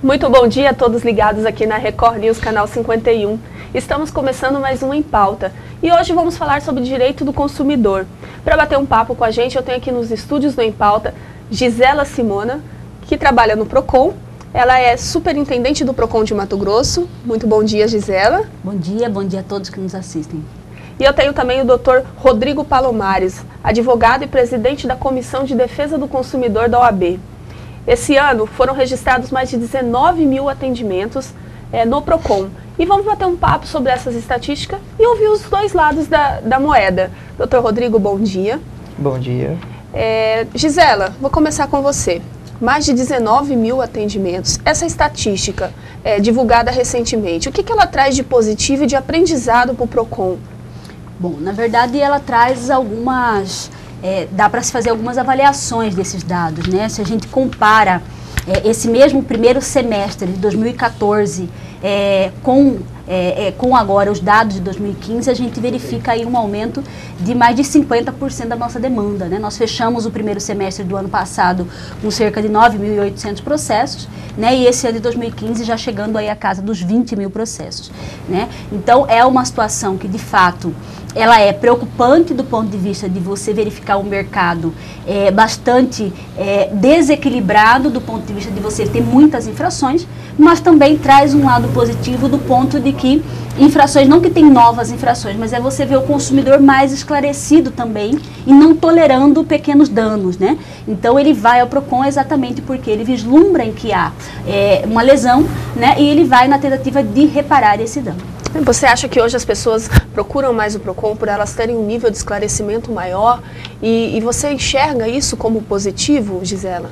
Muito bom dia a todos ligados aqui na Record News, canal 51. Estamos começando mais um Em Pauta e hoje vamos falar sobre direito do consumidor. Para bater um papo com a gente, eu tenho aqui nos estúdios do Em Pauta Gisela Simona, que trabalha no Procon. Ela é superintendente do Procon de Mato Grosso. Muito bom dia, Gisela. Bom dia a todos que nos assistem. E eu tenho também o Dr. Rodrigo Palomares, advogado e presidente da Comissão de Defesa do Consumidor da OAB. Esse ano foram registrados mais de 19 mil atendimentos no Procon. E vamos bater um papo sobre essas estatísticas e ouvir os dois lados da moeda. Dr. Rodrigo, bom dia. Bom dia. Gisela, vou começar com você. Mais de 19 mil atendimentos. Essa estatística divulgada recentemente, o que ela traz de positivo e de aprendizado para o Procon? Bom, na verdade ela traz algumas... dá para se fazer algumas avaliações desses dados, né? Se a gente compara esse mesmo primeiro semestre de 2014 com agora os dados de 2015, a gente verifica aí um aumento de mais de 50% da nossa demanda, né? Nós fechamos o primeiro semestre do ano passado com cerca de 9.800 processos, né? E esse ano de 2015 já chegando aí a casa dos 20 mil processos, né? Então é uma situação que de fato ela é preocupante do ponto de vista de você verificar um mercado bastante desequilibrado do ponto de vista de você ter muitas infrações, mas também traz um lado positivo do ponto de que infrações, não que tem novas infrações, mas você ver o consumidor mais esclarecido também e não tolerando pequenos danos, né? Então ele vai ao Procon exatamente porque ele vislumbra em que há uma lesão, né? E ele vai na tentativa de reparar esse dano. Você acha que hoje as pessoas procuram mais o Procon por elas terem um nível de esclarecimento maior e você enxerga isso como positivo, Gisela?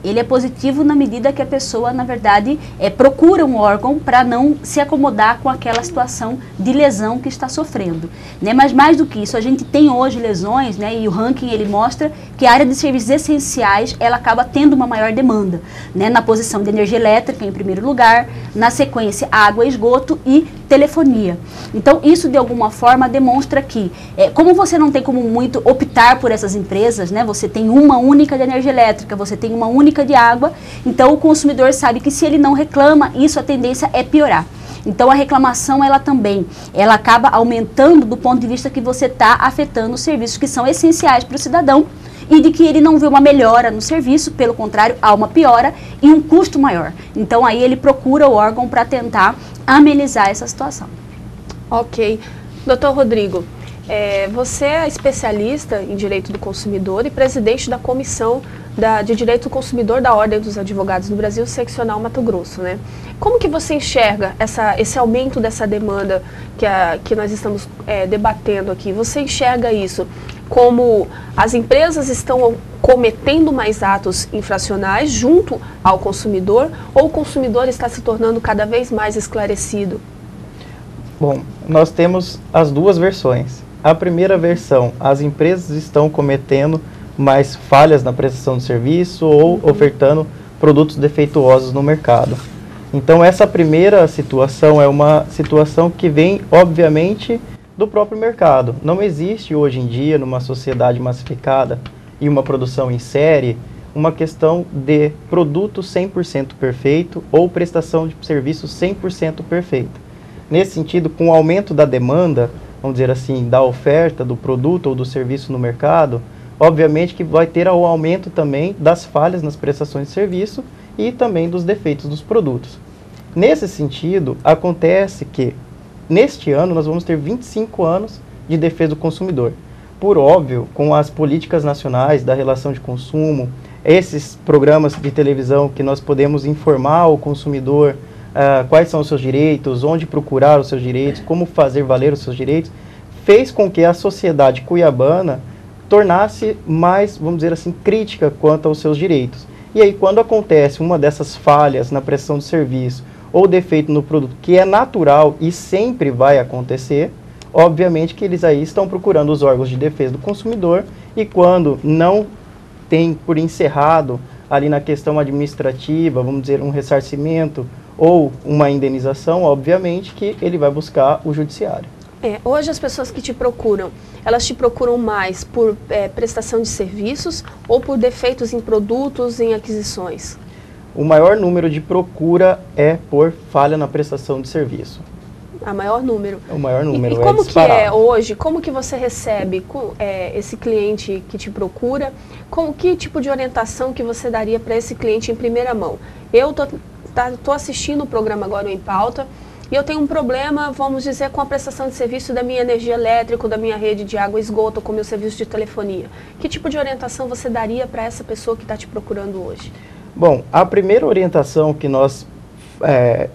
Ele é positivo na medida que a pessoa, na verdade, procura um órgão para não se acomodar com aquela situação de lesão que está sofrendo, né? Mas mais do que isso, a gente tem hoje lesões, né? E o ranking ele mostra que a área de serviços essenciais, ela acaba tendo uma maior demanda, né? Na posição de energia elétrica em primeiro lugar, na sequência água, esgoto e telefonia. Então isso de alguma forma demonstra que, como você não tem como muito optar por essas empresas, né? Você tem uma única de energia elétrica, você tem uma única de água, então o consumidor sabe que se ele não reclama, isso a tendência é piorar. Então a reclamação ela acaba aumentando do ponto de vista que você está afetando os serviços que são essenciais para o cidadão e de que ele não vê uma melhora no serviço, pelo contrário, há uma piora e um custo maior. Então aí ele procura o órgão para tentar amenizar essa situação. Ok. Doutor Rodrigo, você é especialista em direito do consumidor e presidente da Comissão de Direito do Consumidor da Ordem dos Advogados do Brasil, seccional Mato Grosso, né? Como que você enxerga esse aumento dessa demanda que nós estamos debatendo aqui? Você enxerga isso como as empresas estão cometendo mais atos infracionais junto ao consumidor ou o consumidor está se tornando cada vez mais esclarecido? Bom, nós temos as duas versões. A primeira versão, as empresas estão cometendo mais falhas na prestação de serviço ou ofertando produtos defeituosos no mercado. Então essa primeira situação é uma situação que vem, obviamente, do próprio mercado. Não existe hoje em dia, numa sociedade massificada e uma produção em série, uma questão de produto 100% perfeito ou prestação de serviço 100% perfeito. Nesse sentido, com o aumento da demanda, vamos dizer assim, da oferta do produto ou do serviço no mercado, obviamente que vai ter o aumento também das falhas nas prestações de serviço e também dos defeitos dos produtos. Nesse sentido, acontece que neste ano nós vamos ter 25 anos de defesa do consumidor. Por óbvio, com as políticas nacionais da relação de consumo, esses programas de televisão que nós podemos informar o consumidor quais são os seus direitos, onde procurar os seus direitos, como fazer valer os seus direitos, fez com que a sociedade cuiabana tornasse mais, vamos dizer assim, crítica quanto aos seus direitos. E aí, quando acontece uma dessas falhas na prestação do serviço ou defeito no produto, que é natural e sempre vai acontecer, obviamente que eles aí estão procurando os órgãos de defesa do consumidor e quando não tem por encerrado ali na questão administrativa, vamos dizer, um ressarcimento ou uma indenização, obviamente que ele vai buscar o judiciário. Hoje as pessoas que te procuram, elas te procuram mais por prestação de serviços ou por defeitos em produtos, em aquisições? o maior número de procura é por falha na prestação de serviço. A maior número. O maior número e como é disparado. que é hoje? Como que você recebe esse cliente que te procura? Que tipo de orientação que você daria para esse cliente em primeira mão? Eu tô assistindo o programa agora Em Pauta e eu tenho um problema, vamos dizer, com a prestação de serviço da minha energia elétrica, da minha rede de água e esgoto, com o meu serviço de telefonia. Que tipo de orientação você daria para essa pessoa que está te procurando hoje? Bom, a primeira orientação que nós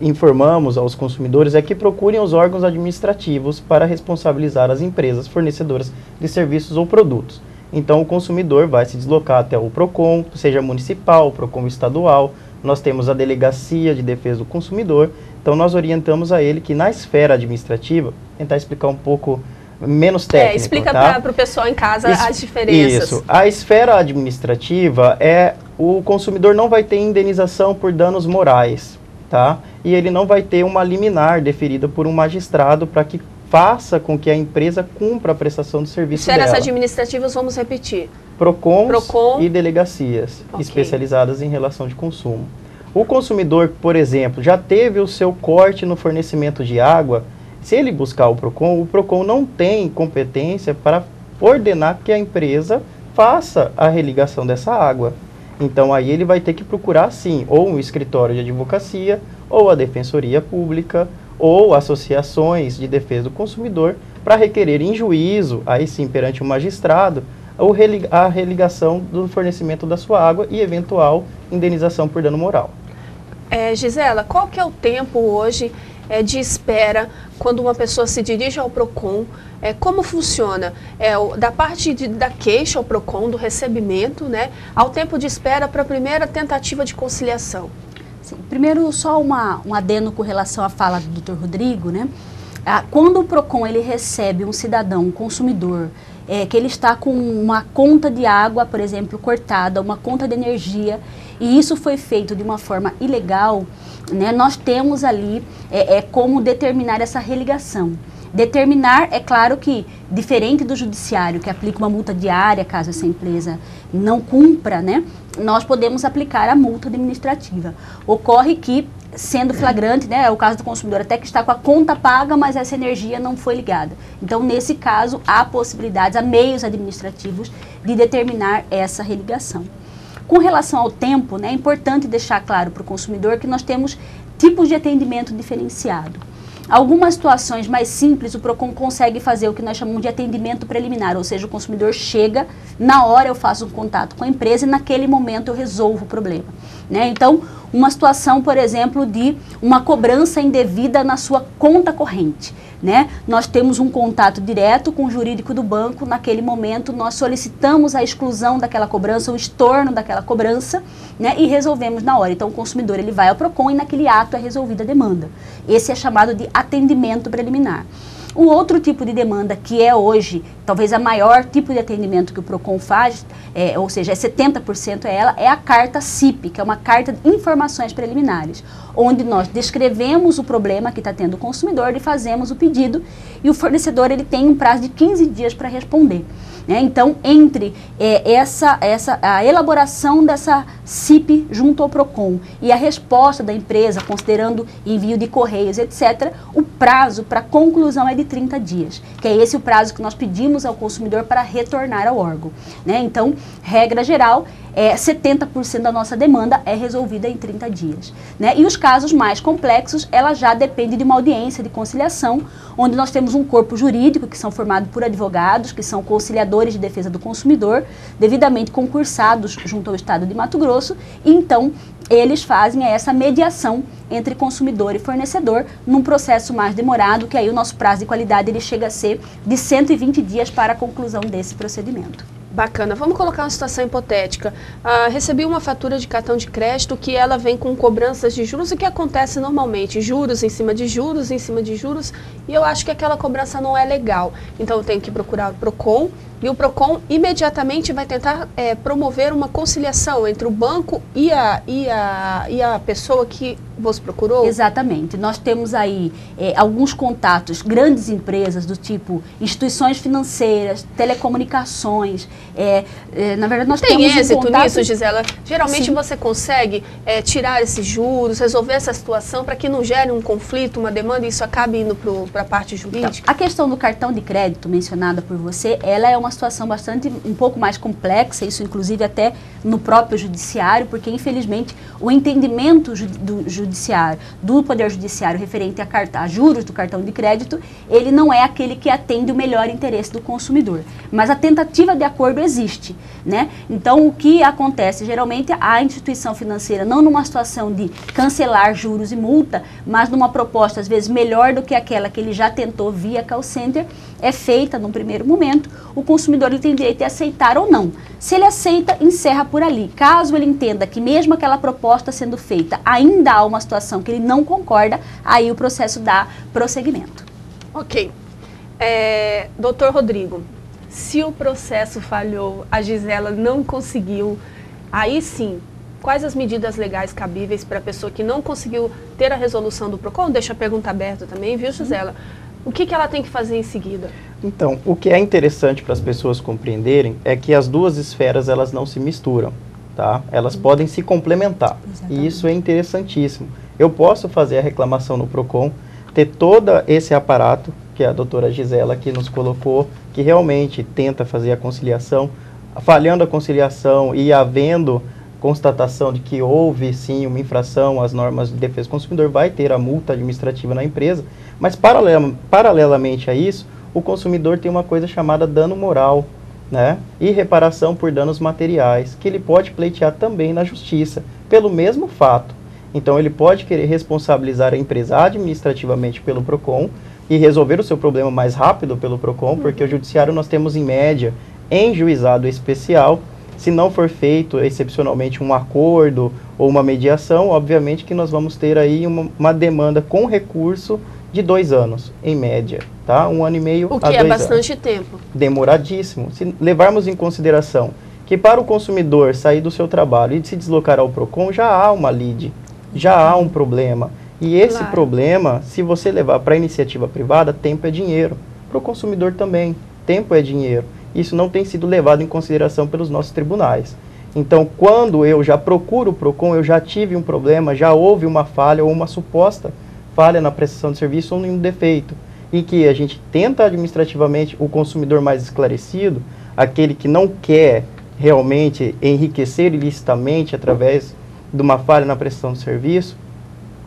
informamos aos consumidores é que procurem os órgãos administrativos para responsabilizar as empresas fornecedoras de serviços ou produtos. Então, o consumidor vai se deslocar até o PROCON, seja municipal, PROCON estadual. Nós temos a Delegacia de Defesa do Consumidor. Então, nós orientamos a ele que na esfera administrativa, tentar explicar um pouco menos técnico. Explica tá? para o pessoal em casa as diferenças. Isso. A esfera administrativa o consumidor não vai ter indenização por danos morais, tá? E ele não vai ter uma liminar deferida por um magistrado para que faça com que a empresa cumpra a prestação do serviço dela. Esferas administrativas, vamos repetir. PROCON e delegacias especializadas em relação de consumo. O consumidor, por exemplo, já teve o seu corte no fornecimento de água. Se ele buscar o PROCON não tem competência para ordenar que a empresa faça a religação dessa água. Então, aí ele vai ter que procurar, sim, ou um escritório de advocacia, ou a Defensoria Pública, ou associações de defesa do consumidor, para requerer em juízo, aí sim, perante o magistrado, a religação do fornecimento da sua água e eventual indenização por dano moral. Gisela, qual que é o tempo hoje de espera quando uma pessoa se dirige ao PROCON? Como funciona? Da parte da queixa ao PROCON, do recebimento, né, ao tempo de espera para a primeira tentativa de conciliação? Sim, primeiro, só um adendo com relação à fala do Dr. Rodrigo, né? Quando o PROCON ele recebe um cidadão, um consumidor, que ele está com uma conta de água, por exemplo, cortada, uma conta de energia, e isso foi feito de uma forma ilegal, né, nós temos ali como determinar essa religação. Determinar, é claro que, diferente do judiciário, que aplica uma multa diária caso essa empresa não cumpra, né, nós podemos aplicar a multa administrativa. Ocorre que, sendo flagrante, né, é o caso do consumidor até que está com a conta paga, mas essa energia não foi ligada. Então, nesse caso, há possibilidades, há meios administrativos de determinar essa religação. Com relação ao tempo, né, é importante deixar claro para o consumidor que nós temos tipos de atendimento diferenciado. Algumas situações mais simples, o PROCON consegue fazer o que nós chamamos de atendimento preliminar, ou seja, o consumidor chega, na hora eu faço um contato com a empresa e naquele momento eu resolvo o problema, né? Então, uma situação, por exemplo, de uma cobrança indevida na sua conta corrente, né? Nós temos um contato direto com o jurídico do banco, naquele momento nós solicitamos a exclusão daquela cobrança, o estorno daquela cobrança, né? E resolvemos na hora. Então o consumidor ele vai ao PROCON e naquele ato é resolvida a demanda. Esse é chamado de atendimento preliminar. O outro tipo de demanda que é hoje, talvez a maior tipo de atendimento que o PROCON faz, ou seja, 70% é a carta CIP, que é uma carta de informações preliminares, onde nós descrevemos o problema que está tendo o consumidor e fazemos o pedido, e o fornecedor ele tem um prazo de 15 dias para responder. Então, entre a elaboração dessa CIP junto ao PROCON e a resposta da empresa, considerando envio de correios, etc., o prazo para conclusão é de 30 dias, que é esse o prazo que nós pedimos ao consumidor para retornar ao órgão. Então, regra geral, 70% da nossa demanda é resolvida em 30 dias. E os casos mais complexos, ela já depende de uma audiência de conciliação, onde nós temos um corpo jurídico, que são formados por advogados, que são conciliadores de defesa do consumidor, devidamente concursados junto ao Estado de Mato Grosso, e então eles fazem essa mediação entre consumidor e fornecedor num processo mais demorado, que aí o nosso prazo de qualidade ele chega a ser de 120 dias para a conclusão desse procedimento. Bacana. Vamos colocar uma situação hipotética. Recebi uma fatura de cartão de crédito que ela vem com cobranças de juros, o que acontece normalmente, juros em cima de juros, em cima de juros, e eu acho que aquela cobrança não é legal. Então eu tenho que procurar o PROCON, E o PROCON imediatamente vai tentar promover uma conciliação entre o banco e a pessoa que vos procurou? Exatamente. Nós temos aí alguns contatos, grandes empresas do tipo instituições financeiras, telecomunicações. Na verdade, nós temos Tem êxito contato... nisso, Gisela? Geralmente Sim. você consegue tirar esses juros, resolver essa situação para que não gere um conflito, uma demanda e isso acabe indo para a parte jurídica? Então, a questão do cartão de crédito mencionada por você, ela é uma situação um pouco mais complexa, isso inclusive até no próprio judiciário, porque infelizmente o entendimento do Poder Judiciário referente a juros do cartão de crédito, ele não é aquele que atende o melhor interesse do consumidor. Mas a tentativa de acordo existe, né? Então, o que acontece? Geralmente, a instituição financeira, não numa situação de cancelar juros e multa, mas numa proposta, às vezes, melhor do que aquela que ele já tentou via call center, é feita num primeiro momento, o consumidor ele tem direito de aceitar ou não. Se ele aceita, encerra por ali. Caso ele entenda que mesmo aquela proposta sendo feita, ainda há uma situação que ele não concorda, aí o processo dá prosseguimento. Ok. Doutor Rodrigo, se o processo falhou, a Gisela não conseguiu, aí sim, quais as medidas legais cabíveis para a pessoa que não conseguiu ter a resolução do PROCON? Deixa a pergunta aberta também, viu, Gisela? O que ela tem que fazer em seguida? Então, o que é interessante para as pessoas compreenderem é que as duas esferas elas não se misturam, tá? Elas podem se complementar. Exatamente. E isso é interessantíssimo. Eu posso fazer a reclamação no PROCON, ter todo esse aparato que a doutora Gisela aqui nos colocou, que realmente tenta fazer a conciliação, falhando a conciliação e havendo constatação de que houve sim uma infração às normas de defesa do consumidor, vai ter a multa administrativa na empresa, mas paralelamente a isso, o consumidor tem uma coisa chamada dano moral, né? E reparação por danos materiais, que ele pode pleitear também na justiça, pelo mesmo fato. Então ele pode querer responsabilizar a empresa administrativamente pelo PROCON e resolver o seu problema mais rápido pelo PROCON, porque o judiciário nós temos em média, em juizado especial, se não for feito excepcionalmente um acordo ou uma mediação, obviamente que nós vamos ter aí uma demanda com recurso de 2 anos, em média, tá? 1 ano e meio a 2 anos. O que é bastante tempo. Demoradíssimo. Se levarmos em consideração que para o consumidor sair do seu trabalho e se deslocar ao PROCON, já há uma lide, já há um problema. E esse problema, se você levar para a iniciativa privada, tempo é dinheiro. Para o consumidor também, tempo é dinheiro. Isso não tem sido levado em consideração pelos nossos tribunais. Então, quando eu já procuro o PROCON, eu já tive um problema, já houve uma falha ou uma suposta falha na prestação de serviço ou nenhum defeito, em que a gente tenta administrativamente o consumidor mais esclarecido, aquele que não quer realmente enriquecer ilicitamente através de uma falha na prestação de serviço,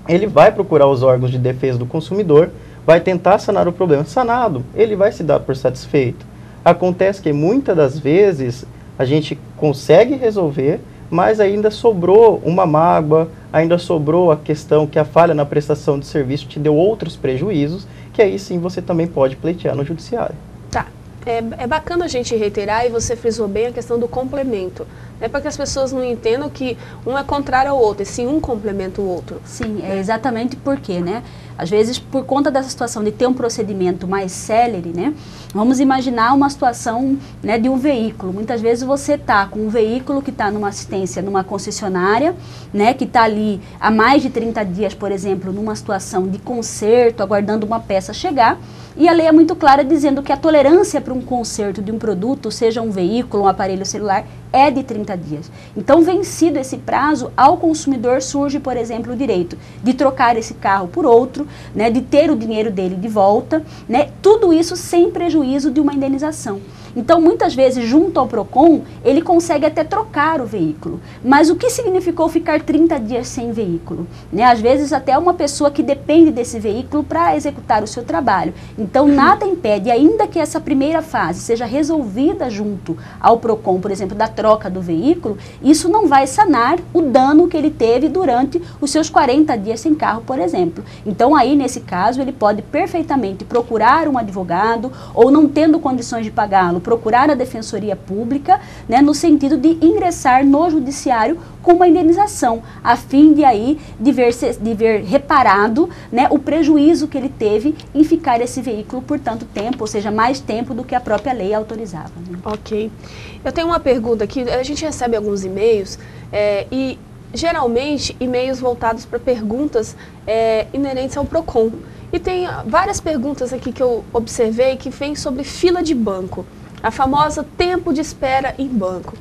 ele vai procurar os órgãos de defesa do consumidor, vai tentar sanar o problema. Sanado, ele vai se dar por satisfeito. Acontece que muitas das vezes a gente consegue resolver, mas ainda sobrou uma mágoa, ainda sobrou a questão que a falha na prestação de serviço te deu outros prejuízos, que aí sim você também pode pleitear no judiciário. Tá. É bacana a gente reiterar, e você frisou bem a questão do complemento. É para que as pessoas não entendam que um é contrário ao outro, e sim um complementa o outro. Sim, é exatamente porque, né? Às vezes, por conta dessa situação de ter um procedimento mais célere, né? Vamos imaginar uma situação, né, de um veículo. Muitas vezes você está com um veículo que está numa assistência, numa concessionária, né, que está ali há mais de 30 dias, por exemplo, numa situação de conserto, aguardando uma peça chegar, e a lei é muito clara dizendo que a tolerância para um conserto de um produto, seja um veículo, um aparelho celular, é de 30 dias. Então, vencido esse prazo, ao consumidor surge, por exemplo, o direito de trocar esse carro por outro, né, de ter o dinheiro dele de volta, né, tudo isso sem prejuízo de uma indenização. Então, muitas vezes, junto ao PROCON, ele consegue até trocar o veículo. Mas o que significou ficar 30 dias sem veículo? Né? Às vezes, até uma pessoa que depende desse veículo para executar o seu trabalho. Então, nada impede, ainda que essa primeira fase seja resolvida junto ao PROCON, por exemplo, da troca do veículo, isso não vai sanar o dano que ele teve durante os seus 40 dias sem carro, por exemplo. Então, aí, nesse caso, ele pode perfeitamente procurar um advogado ou, não tendo condições de pagá-lo, procurar a Defensoria Pública, né, no sentido de ingressar no judiciário com uma indenização, a fim de ver reparado, né, o prejuízo que ele teve em ficar esse veículo por tanto tempo, ou seja, mais tempo do que a própria lei autorizava. Né? Ok. Eu tenho uma pergunta aqui, a gente recebe alguns e-mails e geralmente e-mails voltados para perguntas inerentes ao PROCON. E tem várias perguntas aqui que eu observei que vêm sobre fila de banco, a famosa tempo de espera em banco.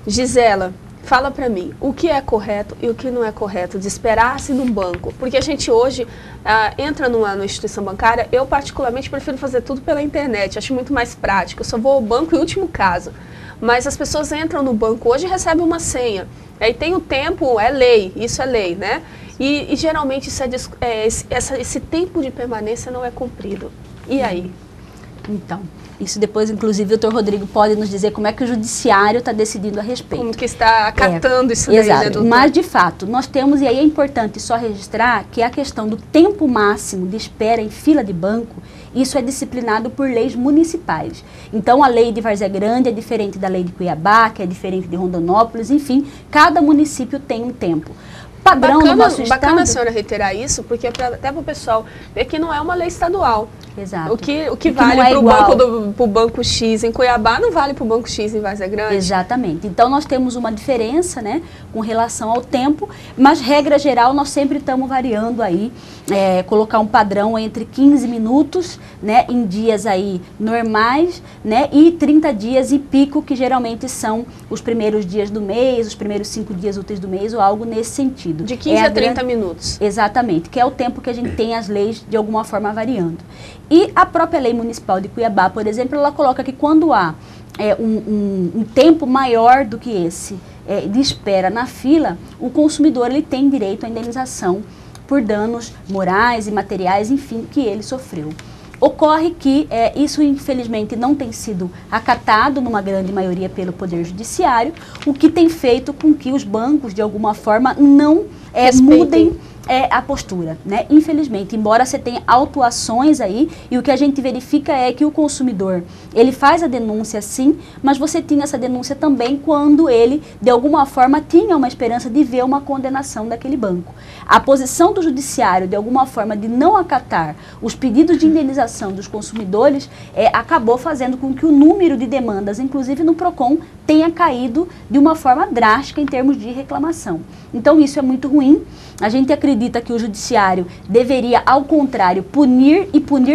Gisela, fala para mim, o que é correto e o que não é correto de esperar-se num banco? Porque a gente hoje entra numa instituição bancária, eu particularmente prefiro fazer tudo pela internet, acho muito mais prático, eu só vou ao banco em último caso. Mas as pessoas entram no banco hoje e recebem uma senha, aí tem o tempo, é lei, isso é lei, né? E geralmente esse tempo de permanência não é cumprido. E aí? Então, isso depois, inclusive, o Dr. Rodrigo pode nos dizer como é que o judiciário está decidindo a respeito. Como que está acatando isso daí, exato. Né, doutor? Mas, de fato, nós temos, e aí é importante só registrar, que a questão do tempo máximo de espera em fila de banco, isso é disciplinado por leis municipais. Então, a lei de Várzea Grande é diferente da lei de Cuiabá, que é diferente de Rondonópolis, enfim, cada município tem um tempo. Padrão do nosso estado. Bacana a senhora reiterar isso, porque até para o pessoal ver que não é uma lei estadual. Exato. O que vale para o banco X em Cuiabá não vale para o banco X em Várzea Grande. Exatamente. Então nós temos uma diferença, né, com relação ao tempo, mas regra geral nós sempre estamos variando aí, colocar um padrão entre 15 minutos, né, em dias aí normais, né, e 30 dias em pico, que geralmente são os primeiros dias do mês, os primeiros 5 dias úteis do mês ou algo nesse sentido. De 15 a 30 minutos. Exatamente, que é o tempo que a gente tem as leis de alguma forma variando. E a própria lei municipal de Cuiabá, por exemplo, ela coloca que quando há um tempo maior do que esse de espera na fila, o consumidor ele tem direito à indenização por danos morais e materiais, enfim, que ele sofreu. Ocorre que isso, infelizmente, não tem sido acatado, numa grande maioria, pelo Poder Judiciário, o que tem feito com que os bancos, de alguma forma, não mudem a postura, né? Infelizmente, embora você tenha autuações aí, e o que a gente verifica é que o consumidor, ele faz a denúncia sim, mas você tinha essa denúncia também quando ele, de alguma forma, tinha uma esperança de ver uma condenação daquele banco. A posição do judiciário, de alguma forma, de não acatar os pedidos de indenização dos consumidores, acabou fazendo com que o número de demandas, inclusive no PROCON, tenha caído de uma forma drástica em termos de reclamação. Então, isso é muito ruim. A gente acredita que o judiciário deveria, ao contrário, punir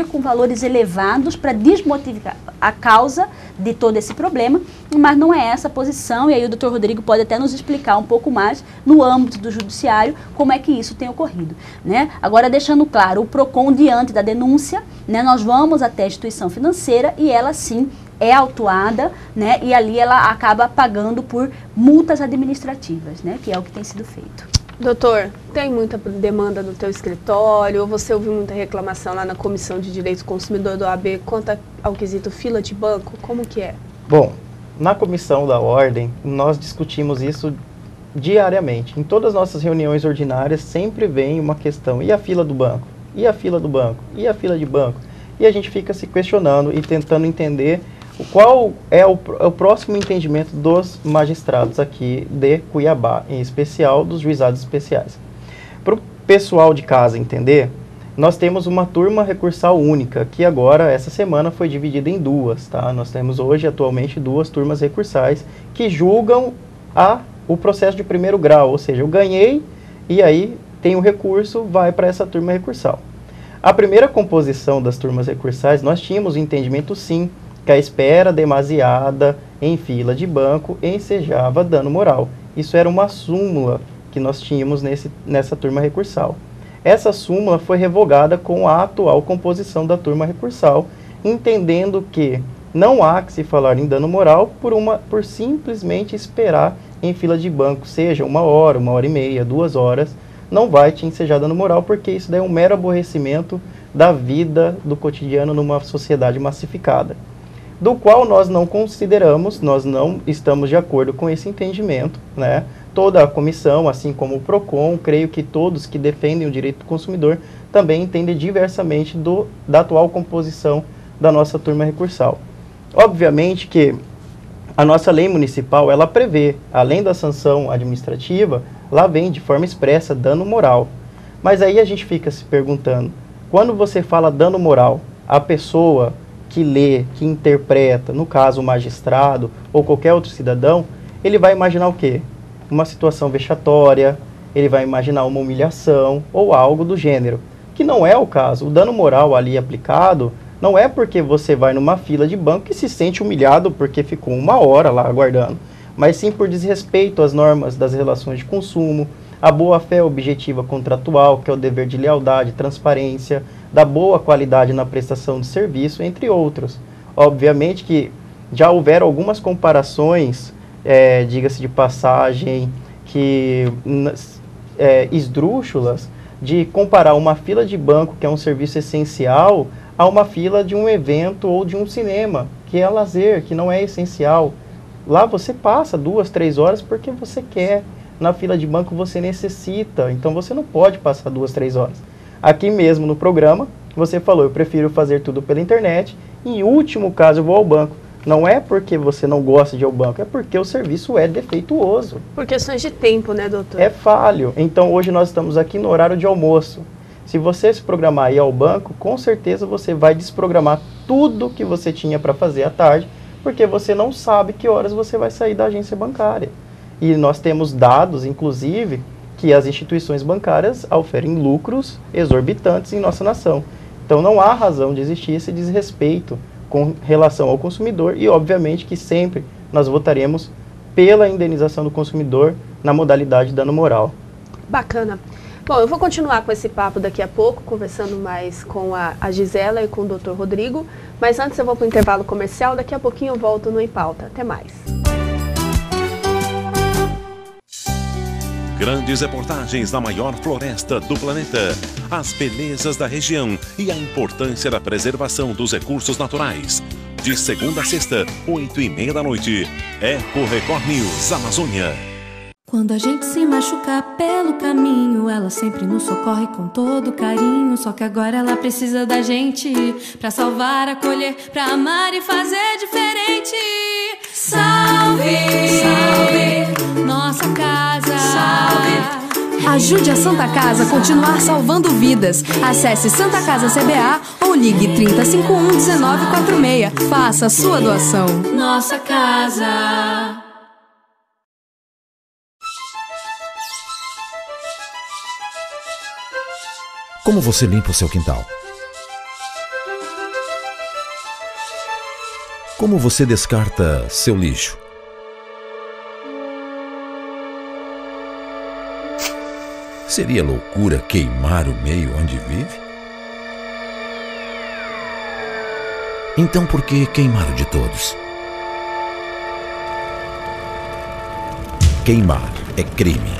com valores elevados para desmotivar a causa de todo esse problema, mas não é essa a posição, e aí o Dr. Rodrigo pode até nos explicar um pouco mais no âmbito do judiciário como é que isso tem ocorrido, né? Agora, deixando claro, o PROCON, diante da denúncia, né, nós vamos até a instituição financeira e ela sim é autuada, né, e ali ela acaba pagando por multas administrativas, né, que é o que tem sido feito. Doutor, tem muita demanda no teu escritório, ou você ouviu muita reclamação lá na Comissão de Direito do Consumidor do OAB quanto ao quesito fila de banco? Como que é? Bom, na comissão da Ordem, nós discutimos isso diariamente. Em todas as nossas reuniões ordinárias sempre vem uma questão, e a fila do banco? E a fila do banco? E a fila de banco? E a gente fica se questionando e tentando entender qual é o próximo entendimento dos magistrados aqui de Cuiabá, em especial dos juizados especiais. Para o pessoal de casa entender, nós temos uma turma recursal única, que agora, essa semana, foi dividida em duas, tá? Nós temos hoje, atualmente, 2 turmas recursais que julgam o processo de primeiro grau, ou seja, eu ganhei e aí tem o recurso, vai para essa turma recursal. A primeira composição das turmas recursais, nós tínhamos o entendimento, sim, que a espera demasiada em fila de banco ensejava dano moral. Isso era uma súmula que nós tínhamos nessa turma recursal. Essa súmula foi revogada com a atual composição da turma recursal, entendendo que não há que se falar em dano moral por simplesmente esperar em fila de banco, seja 1 hora, 1h30, 2 horas, não vai te ensejar dano moral, porque isso daí é um mero aborrecimento da vida, do cotidiano numa sociedade massificada, do qual nós não consideramos, nós não estamos de acordo com esse entendimento, né? Toda a comissão, assim como o PROCON, creio que todos que defendem o direito do consumidor também entendem diversamente da atual composição da nossa turma recursal. Obviamente que a nossa lei municipal, ela prevê, além da sanção administrativa, lá vem de forma expressa dano moral. Mas aí a gente fica se perguntando, quando você fala dano moral, a pessoa que lê, que interpreta, no caso o magistrado ou qualquer outro cidadão, ele vai imaginar o quê? Uma situação vexatória, ele vai imaginar uma humilhação ou algo do gênero, que não é o caso. O dano moral ali aplicado não é porque você vai numa fila de banco e se sente humilhado porque ficou 1 hora lá aguardando, mas sim por desrespeito às normas das relações de consumo, a boa-fé objetiva contratual, que é o dever de lealdade, transparência, da boa qualidade na prestação de serviço, entre outros. Obviamente que já houveram algumas comparações, diga-se de passagem, que esdrúxulas, de comparar uma fila de banco, que é um serviço essencial, a uma fila de um evento ou de um cinema, que é lazer, que não é essencial. Lá você passa 2, 3 horas porque você quer. Na fila de banco você necessita, então você não pode passar 2, 3 horas. Aqui mesmo no programa, você falou, eu prefiro fazer tudo pela internet, em último caso eu vou ao banco. Não é porque você não gosta de ir ao banco, é porque o serviço é defeituoso. Por questões de tempo, né, doutor? É falho. Então hoje nós estamos aqui no horário de almoço. Se você se programar a ir ao banco, com certeza você vai desprogramar tudo que você tinha para fazer à tarde, porque você não sabe que horas você vai sair da agência bancária. E nós temos dados, inclusive, que as instituições bancárias oferem lucros exorbitantes em nossa nação. Então não há razão de existir esse desrespeito com relação ao consumidor e, obviamente, que sempre nós votaremos pela indenização do consumidor na modalidade dano moral. Bacana. Bom, eu vou continuar com esse papo daqui a pouco, conversando mais com a Gisela e com o Dr. Rodrigo, mas antes eu vou para o intervalo comercial, daqui a pouquinho eu volto no Em Pauta. Até mais. Grandes reportagens da maior floresta do planeta, as belezas da região e a importância da preservação dos recursos naturais. De segunda a sexta, 8h30 da noite, Eco Record News Amazônia. Quando a gente se machucar pelo caminho, ela sempre nos socorre com todo carinho. Só que agora ela precisa da gente pra salvar, acolher, pra amar e fazer diferente. Salve, salve, nossa casa. Salve. Ajude a Santa Casa a continuar salvando vidas. Acesse Santa Casa CBA ou ligue 3051 1946. Faça a sua doação. Nossa casa. Como você limpa o seu quintal? Como você descarta seu lixo? Seria loucura queimar o meio onde vive? Então por que queimar o de todos? Queimar é crime.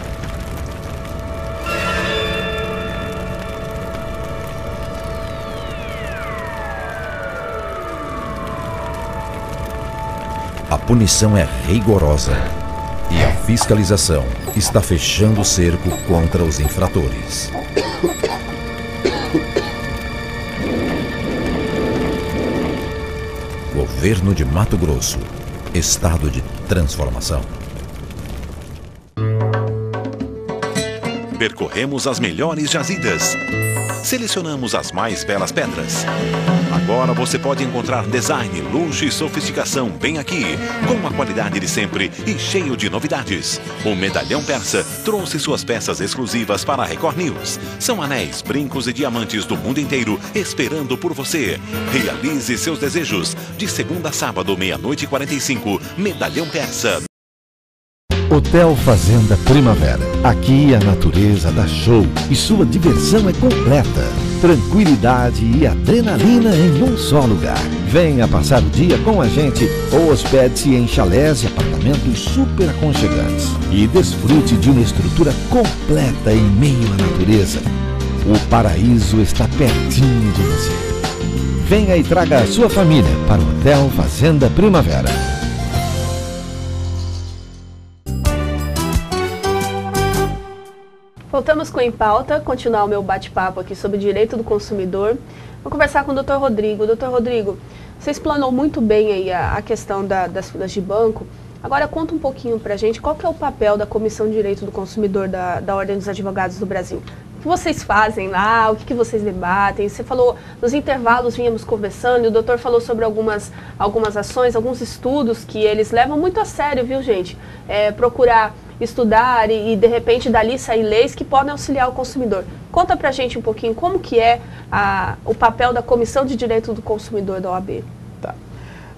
A punição é rigorosa e a fiscalização está fechando o cerco contra os infratores. Governo de Mato Grosso, Estado de transformação. Percorremos as melhores jazidas. Selecionamos as mais belas pedras. Agora você pode encontrar design, luxo e sofisticação bem aqui, com a qualidade de sempre e cheio de novidades. O Medalhão Persa trouxe suas peças exclusivas para a Record News. São anéis, brincos e diamantes do mundo inteiro esperando por você. Realize seus desejos. De segunda a sábado, 00:45, Medalhão Persa. Hotel Fazenda Primavera. Aqui a natureza dá show e sua diversão é completa. Tranquilidade e adrenalina em um só lugar. Venha passar o dia com a gente ou hospede-se em chalés e apartamentos super aconchegantes. E desfrute de uma estrutura completa em meio à natureza. O paraíso está pertinho de você. Venha e traga a sua família para o Hotel Fazenda Primavera. Voltamos com Em Pauta, continuar o meu bate-papo aqui sobre o direito do consumidor. Vou conversar com o Dr. Rodrigo. Dr. Rodrigo, Você explanou muito bem aí a questão das filas de banco. Agora conta um pouquinho pra gente qual que é o papel da Comissão de Direito do Consumidor da Ordem dos Advogados do Brasil. O que vocês fazem lá, o que vocês debatem? Você falou, nos intervalos vínhamos conversando, e o doutor falou sobre algumas ações, alguns estudos que eles levam muito a sério, viu, gente? Procurar estudar e de repente dali sair leis que podem auxiliar o consumidor. Conta pra gente um pouquinho como que é o papel da Comissão de Direito do Consumidor da OAB. Tá.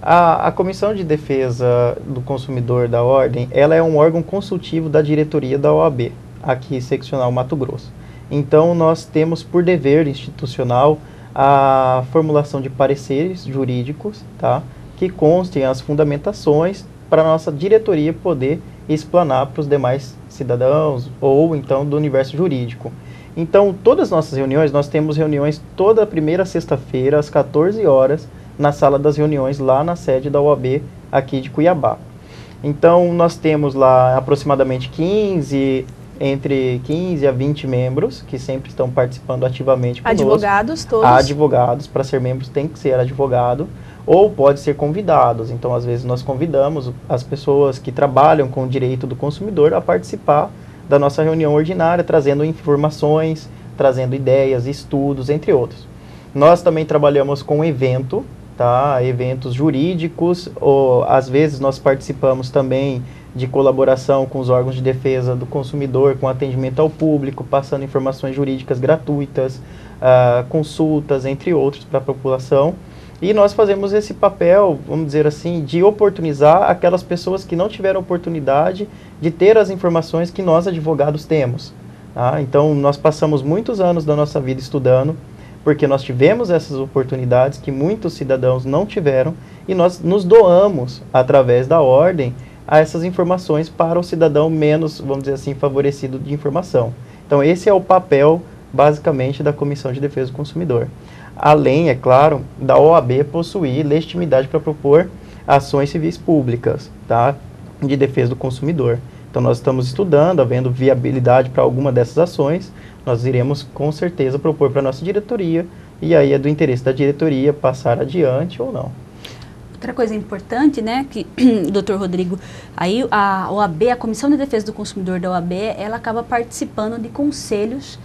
A Comissão de Defesa do Consumidor da Ordem, ela é um órgão consultivo da diretoria da OAB, aqui seccional Mato Grosso. Então nós temos por dever institucional a formulação de pareceres jurídicos, tá, que constem as fundamentações para a nossa diretoria poder explanar para os demais cidadãos ou então do universo jurídico. Então, todas as nossas reuniões, nós temos reuniões toda primeira sexta-feira às 14 horas na sala das reuniões lá na sede da OAB aqui de Cuiabá. Então, nós temos lá aproximadamente entre 15 a 20 membros que sempre estão participando ativamente conosco. Advogados todos? Advogados, para ser membros tem que ser advogado. Ou pode ser convidados. Então, às vezes, nós convidamos as pessoas que trabalham com o direito do consumidor a participar da nossa reunião ordinária, trazendo informações, trazendo ideias, estudos, entre outros. Nós também trabalhamos com evento, tá? Eventos jurídicos, ou às vezes nós participamos também de colaboração com os órgãos de defesa do consumidor, com atendimento ao público, passando informações jurídicas gratuitas, consultas, entre outros, para a população. E nós fazemos esse papel, vamos dizer assim, de oportunizar aquelas pessoas que não tiveram oportunidade de ter as informações que nós, advogados, temos. Tá? Então, nós passamos muitos anos da nossa vida estudando, porque nós tivemos essas oportunidades que muitos cidadãos não tiveram, e nós nos doamos, através da ordem, a essas informações para o cidadão menos, vamos dizer assim, favorecido de informação. Então, esse é o papel, basicamente, da Comissão de Defesa do Consumidor. Além, é claro, da OAB possuir legitimidade para propor ações civis públicas, tá, de defesa do consumidor. Então, nós estamos estudando, havendo viabilidade para alguma dessas ações, nós iremos, com certeza, propor para a nossa diretoria, e aí é do interesse da diretoria passar adiante ou não. Outra coisa importante, né, que, doutor Rodrigo, aí a OAB, a Comissão de Defesa do Consumidor da OAB, ela acaba participando de conselhos,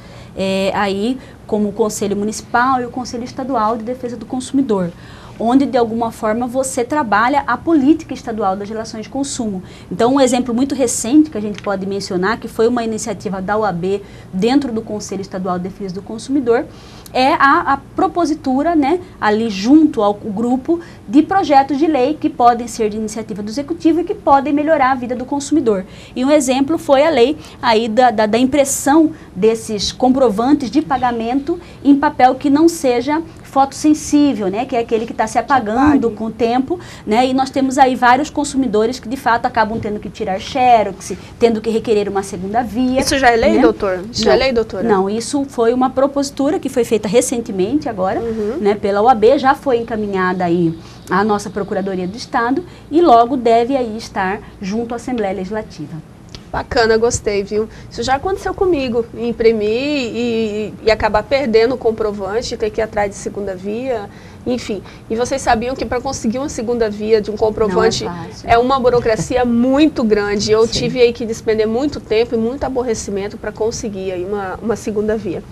aí como o Conselho Municipal e o Conselho Estadual de Defesa do Consumidor, onde de alguma forma você trabalha a política estadual das relações de consumo. Então, um exemplo muito recente que a gente pode mencionar, que foi uma iniciativa da OAB dentro do Conselho Estadual de Defesa do Consumidor, é a propositura, né, ali junto ao grupo de projetos de lei que podem ser de iniciativa do Executivo e que podem melhorar a vida do consumidor. E um exemplo foi a lei aí da impressão desses comprovantes de pagamento em papel que não seja fotossensível, né, que é aquele que está se apagando com o tempo, né, e nós temos aí vários consumidores que de fato acabam tendo que tirar xerox, tendo que requerer uma segunda via. Isso já é lei, né? doutor? Isso já é lei, doutora? Não, isso foi uma propositura que foi feita recentemente agora, né, pela OAB, já foi encaminhada aí à nossa Procuradoria do Estado e logo deve aí estar junto à Assembleia Legislativa. Bacana, gostei, viu? Isso já aconteceu comigo, imprimir e acabar perdendo o comprovante, ter que ir atrás de segunda via, enfim. E vocês sabiam que para conseguir uma segunda via de um comprovante é uma burocracia muito grande. Eu tive aí que despender muito tempo e muito aborrecimento para conseguir aí uma segunda via.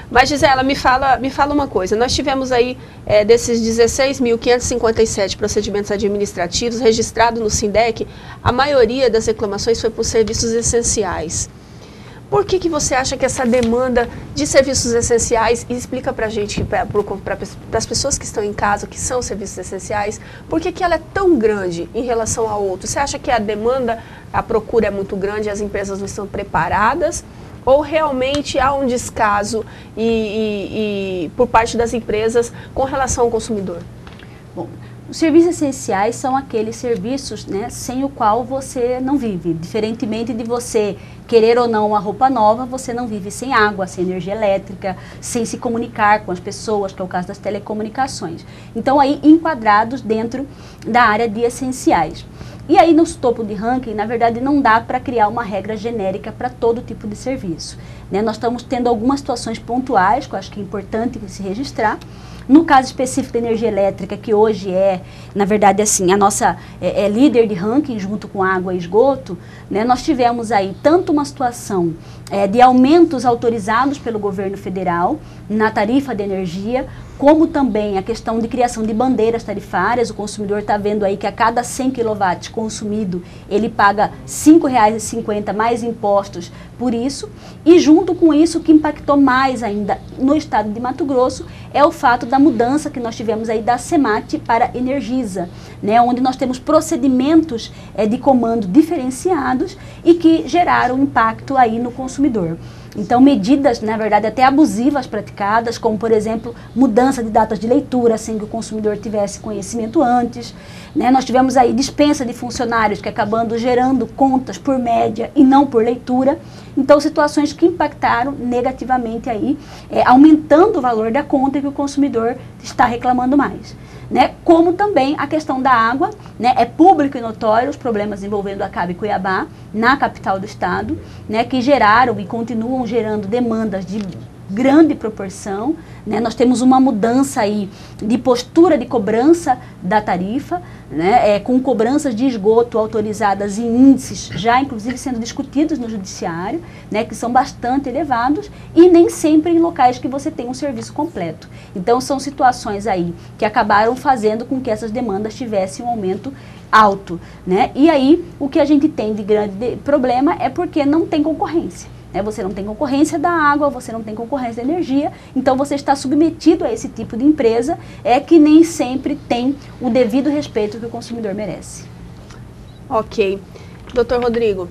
Mas, Gisela, me fala uma coisa. Nós tivemos aí, desses 16.557 procedimentos administrativos registrados no SINDEC, a maioria das reclamações foi por serviços essenciais. Por que você acha que essa demanda de serviços essenciais, e explica para a gente, para as pessoas que estão em casa, que são serviços essenciais, por que ela é tão grande em relação a outros? Você acha que a demanda, a procura é muito grande e as empresas não estão preparadas? Ou realmente há um descaso por parte das empresas com relação ao consumidor? Bom, os serviços essenciais são aqueles serviços, né, sem o qual você não vive. Diferentemente de você querer ou não uma roupa nova, você não vive sem água, sem energia elétrica, sem se comunicar com as pessoas, que é o caso das telecomunicações. Então, aí enquadrados dentro da área de essenciais. E aí, nos topo de ranking, na verdade, não dá para criar uma regra genérica para todo tipo de serviço, né? Nós estamos tendo algumas situações pontuais, que eu acho que é importante se registrar, No caso específico da energia elétrica, que hoje é, na verdade, assim, a nossa líder de ranking junto com água e esgoto, né, nós tivemos aí tanto uma situação de aumentos autorizados pelo governo federal na tarifa de energia, como também a questão de criação de bandeiras tarifárias. O consumidor está vendo aí que a cada 100 kW consumido, ele paga R$ 5,50 mais impostos por isso. E junto com isso, o que impactou mais ainda no estado de Mato Grosso é o fato da mudança que nós tivemos aí da SEMAT para Energisa, né, onde nós temos procedimentos de comando diferenciados e que geraram impacto aí no consumidor. Então, medidas, na verdade, até abusivas praticadas, como, por exemplo, mudança de datas de leitura, sem que o consumidor tivesse conhecimento antes. Né? Nós tivemos aí dispensa de funcionários, que acabando gerando contas por média e não por leitura. Então, situações que impactaram negativamente aí, aumentando o valor da conta que o consumidor está reclamando mais. Né? Como também a questão da água, né? É público e notório os problemas envolvendo a Cabe Cuiabá, na capital do estado, né? Que geraram e continuam gerando demandas de grande proporção, né? Nós temos uma mudança aí de postura de cobrança da tarifa, né? Com cobranças de esgoto autorizadas em índices já inclusive sendo discutidos no judiciário, né? Que são bastante elevados e nem sempre em locais que você tem um serviço completo. Então são situações aí que acabaram fazendo com que essas demandas tivessem um aumento alto, né? E aí o que a gente tem de grande problema é porque não tem concorrência. Você não tem concorrência da água, você não tem concorrência da energia, então você está submetido a esse tipo de empresa que nem sempre tem o devido respeito que o consumidor merece. Ok. Doutor Rodrigo,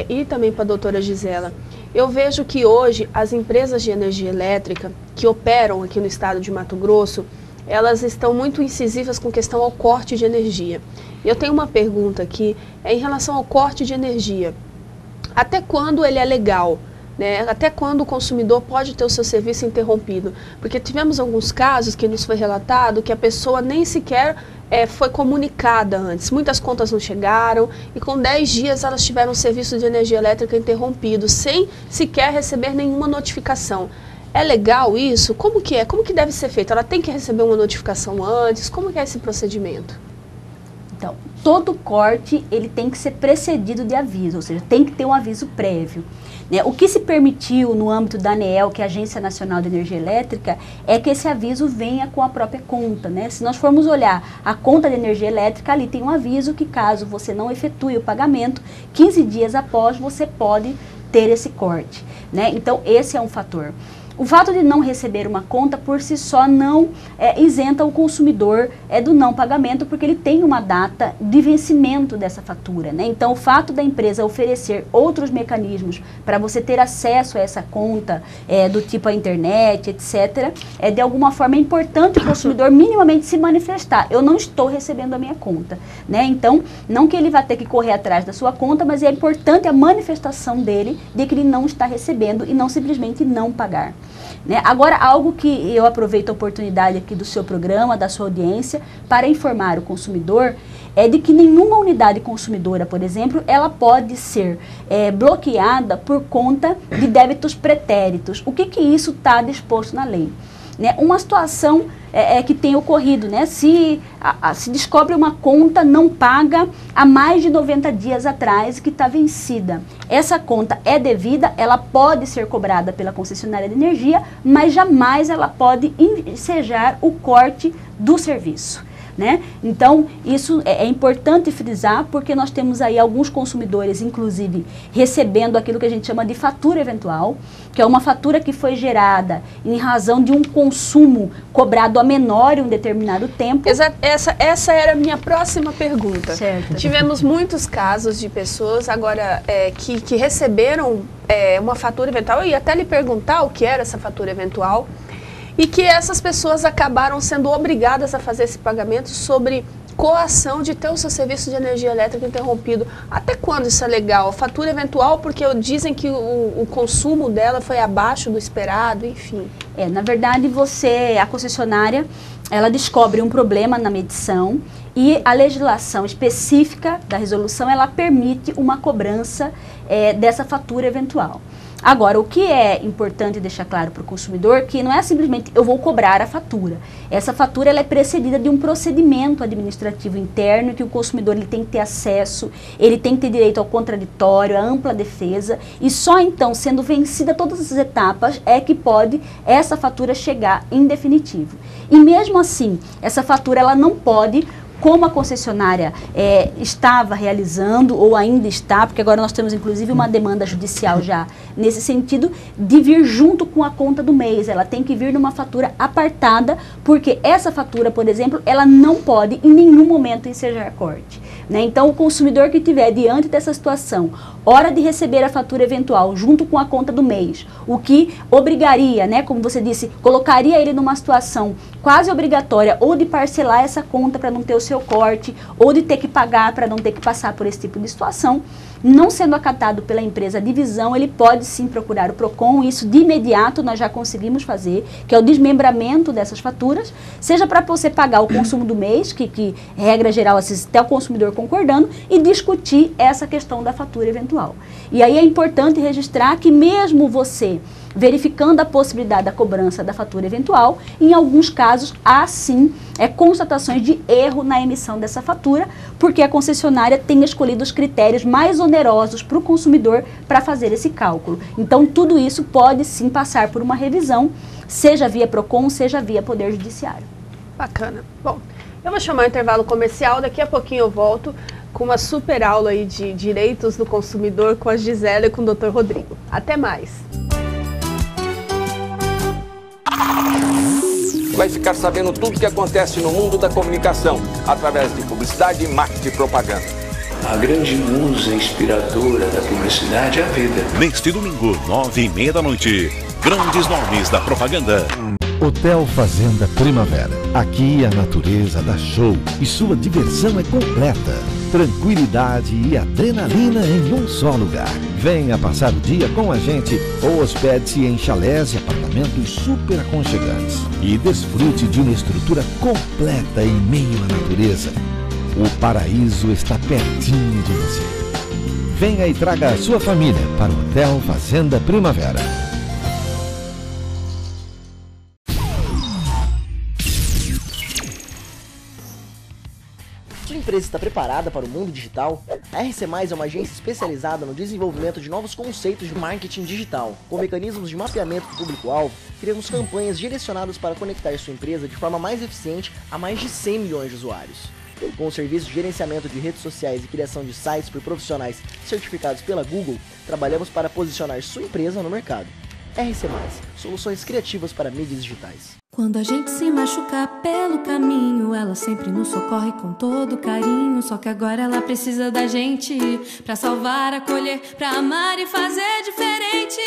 e também para a doutora Gisela, eu vejo que hoje as empresas de energia elétrica que operam aqui no estado de Mato Grosso, elas estão muito incisivas com questão ao corte de energia. Eu tenho uma pergunta aqui, em relação ao corte de energia. Até quando ele é legal? Né? Até quando o consumidor pode ter o seu serviço interrompido? Porque tivemos alguns casos que nos foi relatado que a pessoa nem sequer foi comunicada antes. Muitas contas não chegaram e com 10 dias elas tiveram o serviço de energia elétrica interrompido, sem sequer receber nenhuma notificação. É legal isso? Como que é? Como que deve ser feito? Ela tem que receber uma notificação antes? Como que é esse procedimento? Então, todo corte ele tem que ser precedido de aviso, ou seja, tem que ter um aviso prévio. Né? O que se permitiu no âmbito da ANEEL, que é a Agência Nacional de Energia Elétrica, é que esse aviso venha com a própria conta. Né? Se nós formos olhar a conta de energia elétrica, ali tem um aviso que caso você não efetue o pagamento, 15 dias após você pode ter esse corte. Né? Então, esse é um fator. O fato de não receber uma conta por si só não isenta o consumidor do não pagamento, porque ele tem uma data de vencimento dessa fatura. Né? Então, o fato da empresa oferecer outros mecanismos para você ter acesso a essa conta, do tipo a internet, etc., de alguma forma é importante o consumidor minimamente se manifestar. Eu não estou recebendo a minha conta. Né? Então, não que ele vá ter que correr atrás da sua conta, mas é importante a manifestação dele de que ele não está recebendo e não simplesmente não pagar. Né? Agora, algo que eu aproveito a oportunidade aqui do seu programa, da sua audiência, para informar o consumidor, é de que nenhuma unidade consumidora, por exemplo, ela pode ser bloqueada por conta de débitos pretéritos. O que isso está disposto na lei? Né? Uma situação que tem ocorrido, né? Se descobre uma conta não paga há mais de 90 dias atrás que está vencida. Essa conta é devida, ela pode ser cobrada pela concessionária de energia, mas jamais ela pode ensejar o corte do serviço. Né? Então, isso é importante frisar, porque nós temos aí alguns consumidores, inclusive, recebendo aquilo que a gente chama de fatura eventual, que é uma fatura que foi gerada em razão de um consumo cobrado a menor em um determinado tempo. Essa era a minha próxima pergunta. Certo. Tivemos muitos casos de pessoas agora que receberam uma fatura eventual. Eu ia até lhe perguntar o que era essa fatura eventual. E que essas pessoas acabaram sendo obrigadas a fazer esse pagamento sobre coação de ter o seu serviço de energia elétrica interrompido. Até quando isso é legal? Fatura eventual porque dizem que o consumo dela foi abaixo do esperado, enfim. Na verdade, a concessionária, ela descobre um problema na medição e a legislação específica da resolução, ela permite uma cobrança dessa fatura eventual. Agora, o que é importante deixar claro para o consumidor que não é simplesmente eu vou cobrar a fatura. Essa fatura ela é precedida de um procedimento administrativo interno que o consumidor ele tem que ter acesso, ele tem que ter direito ao contraditório, à ampla defesa, e só então, sendo vencida todas as etapas, é que pode essa fatura chegar em definitivo. E mesmo assim, essa fatura ela não pode, como a concessionária estava realizando ou ainda está, porque agora nós temos inclusive uma demanda judicial já nesse sentido, de vir junto com a conta do mês. Ela tem que vir numa fatura apartada, porque essa fatura, por exemplo, ela não pode em nenhum momento ensejar corte. Né? Então, o consumidor que estiver diante dessa situação, hora de receber a fatura eventual junto com a conta do mês, o que obrigaria, né, como você disse, colocaria ele numa situação quase obrigatória ou de parcelar essa conta para não ter o seu corte, ou de ter que pagar para não ter que passar por esse tipo de situação. Não sendo acatado pela empresa a divisão, ele pode sim procurar o PROCON. Isso de imediato nós já conseguimos fazer, que é o desmembramento dessas faturas, seja para você pagar o consumo do mês, que regra geral, até o consumidor concordando, e discutir essa questão da fatura eventual. E aí é importante registrar que mesmo você verificando a possibilidade da cobrança da fatura eventual, em alguns casos há sim constatações de erro na emissão dessa fatura, porque a concessionária tem escolhido os critérios mais onerosos para o consumidor para fazer esse cálculo. Então tudo isso pode sim passar por uma revisão, seja via PROCON, seja via Poder Judiciário. Bacana. Bom, eu vou chamar o intervalo comercial, daqui a pouquinho eu volto com uma super aula aí de direitos do consumidor com a Gisela e com o Dr. Rodrigo. Até mais! Vai ficar sabendo tudo o que acontece no mundo da comunicação, através de publicidade, marketing e propaganda. A grande musa inspiradora da publicidade é a vida. Neste domingo, 9h30 da noite, grandes nomes da propaganda. Hotel Fazenda Primavera. Aqui a natureza dá show e sua diversão é completa. Tranquilidade e adrenalina em um só lugar. Venha passar o dia com a gente ou hospede-se em chalés e apartamentos super aconchegantes. E desfrute de uma estrutura completa em meio à natureza. O paraíso está pertinho de você. Venha e traga a sua família para o Hotel Fazenda Primavera. Sua empresa está preparada para o mundo digital? A RC+ é uma agência especializada no desenvolvimento de novos conceitos de marketing digital. Com mecanismos de mapeamento do público-alvo, criamos campanhas direcionadas para conectar sua empresa de forma mais eficiente a mais de 100 milhões de usuários. Com o serviço de gerenciamento de redes sociais e criação de sites por profissionais certificados pela Google, trabalhamos para posicionar sua empresa no mercado. RC+, soluções criativas para mídias digitais. Quando a gente se machucar pelo caminho, ela sempre nos socorre com todo carinho. Só que agora ela precisa da gente pra salvar, acolher, pra amar e fazer diferente.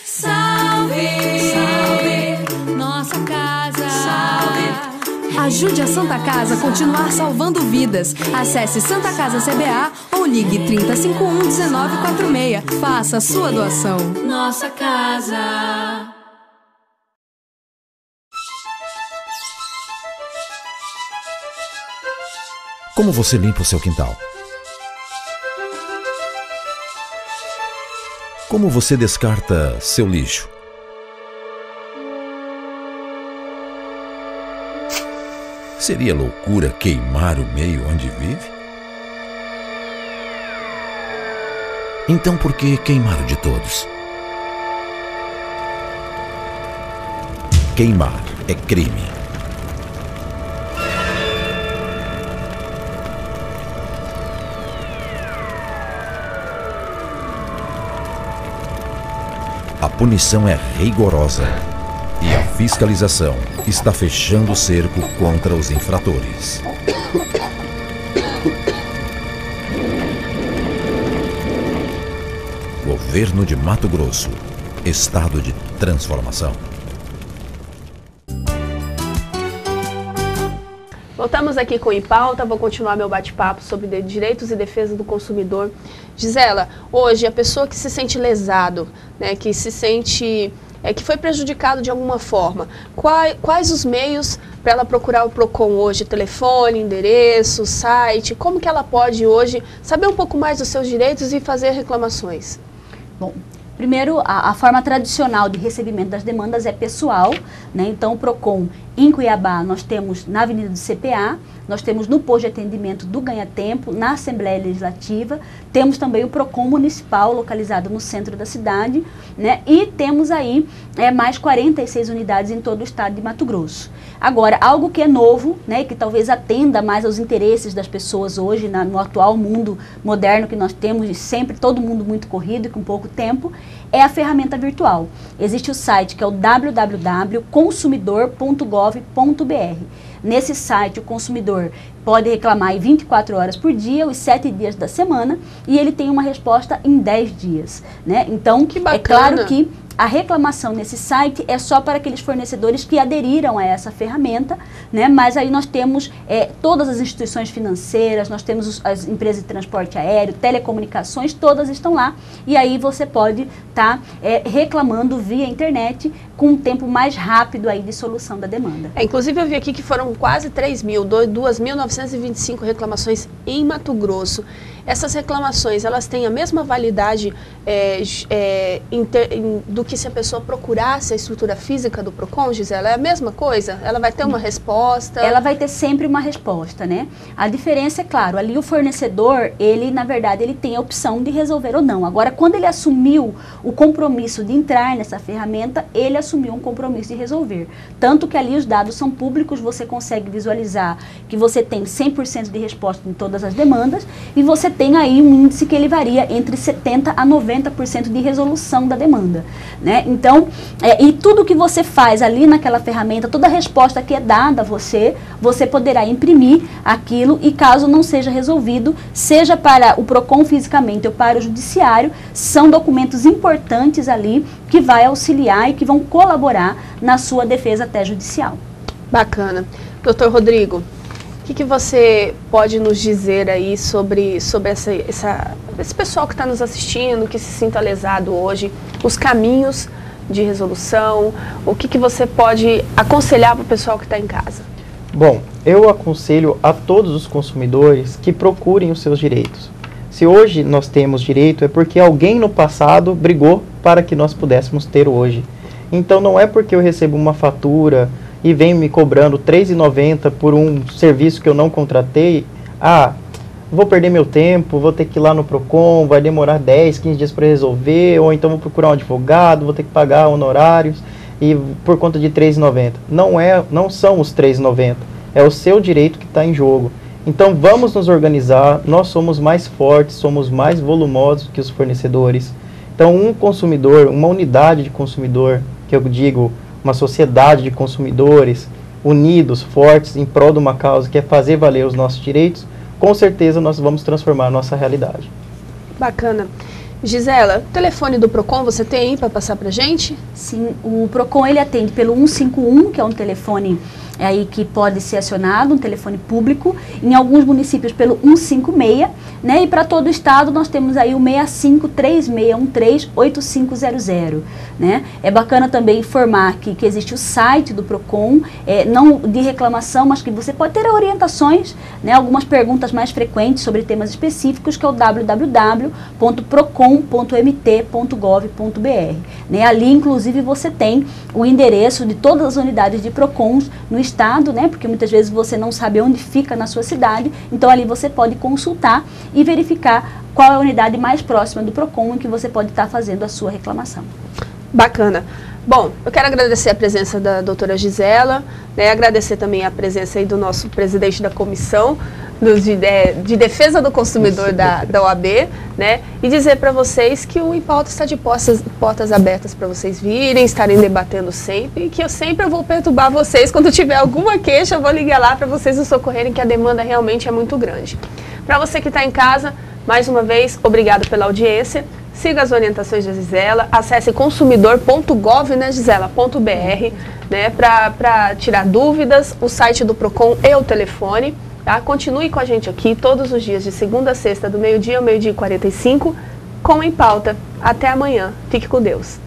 Salve, salve, nossa casa. Salve. Ajude a Santa Casa a continuar salvando vidas. Acesse Santa Casa CBA ou ligue 3051 1946. Faça a sua doação. Nossa casa. Como você limpa o seu quintal? Como você descarta seu lixo? Seria loucura queimar o meio onde vive? Então por que queimar o de todos? Queimar é crime. A punição é rigorosa e a fiscalização está fechando o cerco contra os infratores. Governo de Mato Grosso, Estado de transformação. Voltamos aqui com o Em Pauta, vou continuar meu bate-papo sobre direitos e defesa do consumidor. Gisela, hoje a pessoa que se sente lesado, né, que se sente, que foi prejudicado de alguma forma, quais os meios para ela procurar o PROCON hoje? Telefone, endereço, site, como que ela pode hoje saber um pouco mais dos seus direitos e fazer reclamações? Bom, Primeiro, a forma tradicional de recebimento das demandas é pessoal, né? Então, o PROCON em Cuiabá, nós temos na Avenida do CPA, nós temos no posto de atendimento do Ganha Tempo, na Assembleia Legislativa, temos também o PROCON municipal, localizado no centro da cidade, né? E temos aí mais 46 unidades em todo o estado de Mato Grosso. Agora, algo que é novo, né, que talvez atenda mais aos interesses das pessoas hoje, no atual mundo moderno que nós temos, e sempre todo mundo muito corrido e com pouco tempo, é a ferramenta virtual. Existe o site que é o www.consumidor.gov.br. Nesse site, o consumidor pode reclamar em 24 horas por dia, os 7 dias da semana, e ele tem uma resposta em 10 dias. Né? Então, é claro que a reclamação nesse site é só para aqueles fornecedores que aderiram a essa ferramenta, né? Mas aí nós temos todas as instituições financeiras, nós temos as empresas de transporte aéreo, telecomunicações, todas estão lá. E aí você pode estar reclamando via internet com um tempo mais rápido aí de solução da demanda. Inclusive eu vi aqui que foram quase 2.925 reclamações em Mato Grosso. Essas reclamações, elas têm a mesma validade do que se a pessoa procurasse a estrutura física do PROCON, Gisela? É a mesma coisa? Ela vai ter uma resposta? Ela vai ter sempre uma resposta, né? A diferença é, claro, ali o fornecedor, ele, na verdade, ele tem a opção de resolver ou não. Agora, quando ele assumiu o compromisso de entrar nessa ferramenta, ele assumiu um compromisso de resolver. Tanto que ali os dados são públicos, você consegue visualizar que você tem 100% de resposta em todas as demandas e você tem aí um índice que ele varia entre 70% a 90% de resolução da demanda, né? Então, e tudo que você faz ali naquela ferramenta, toda a resposta que é dada a você, você poderá imprimir aquilo e caso não seja resolvido, seja para o PROCON fisicamente ou para o judiciário, são documentos importantes ali que vai auxiliar e que vão colaborar na sua defesa até judicial. Bacana. Doutor Rodrigo, o que você pode nos dizer aí sobre esse pessoal que está nos assistindo, que se sinta lesado hoje, os caminhos de resolução, o que você pode aconselhar para o pessoal que está em casa? Bom, eu aconselho a todos os consumidores que procurem os seus direitos. Se hoje nós temos direito, é porque alguém no passado brigou para que nós pudéssemos ter hoje. Então não é porque eu recebo uma fatura e vem me cobrando R$3,90 por um serviço que eu não contratei, vou perder meu tempo, vou ter que ir lá no PROCON, vai demorar 10, 15 dias para resolver, ou então vou procurar um advogado, vou ter que pagar honorários e por conta de R$3,90. Não são os R$3,90, é o seu direito que está em jogo. Então vamos nos organizar, nós somos mais fortes, somos mais volumosos que os fornecedores. Então um consumidor, uma unidade de consumidor, que eu digo, uma sociedade de consumidores unidos, fortes, em prol de uma causa que é fazer valer os nossos direitos, com certeza nós vamos transformar a nossa realidade. Bacana. Gisela, o telefone do PROCON você tem aí para passar para a gente? Sim, o PROCON ele atende pelo 151, que é um telefone aí que pode ser acionado, um telefone público, em alguns municípios pelo 156, né? E para todo o estado nós temos aí o 6536138500, né? É bacana também informar que existe o site do PROCON, não de reclamação, mas que você pode ter orientações, né? Algumas perguntas mais frequentes sobre temas específicos, que é o www.procon.mt.gov.br, né? Ali, inclusive, você tem o endereço de todas as unidades de PROCONs no estado, né? Porque muitas vezes você não sabe onde fica na sua cidade, então ali você pode consultar e verificar qual é a unidade mais próxima do PROCON em que você pode estar fazendo a sua reclamação. Bacana. Bom, eu quero agradecer a presença da doutora Gisela, né? Agradecer também a presença aí do nosso presidente da comissão de defesa do consumidor da OAB, né? E dizer para vocês que o Em Pauta está de portas abertas para vocês virem, estarem debatendo sempre, e que eu sempre vou perturbar vocês quando tiver alguma queixa, eu vou ligar lá para vocês nos socorrerem, que a demanda realmente é muito grande. Para você que está em casa, mais uma vez, obrigado pela audiência. Siga as orientações da Gisela, acesse consumidor.gov, né, Gisela.br, né, para tirar dúvidas, o site do PROCON e o telefone. Tá? Continue com a gente aqui todos os dias, de segunda a sexta, do meio-dia ao meio-dia e 45, com Em Pauta. Até amanhã. Fique com Deus.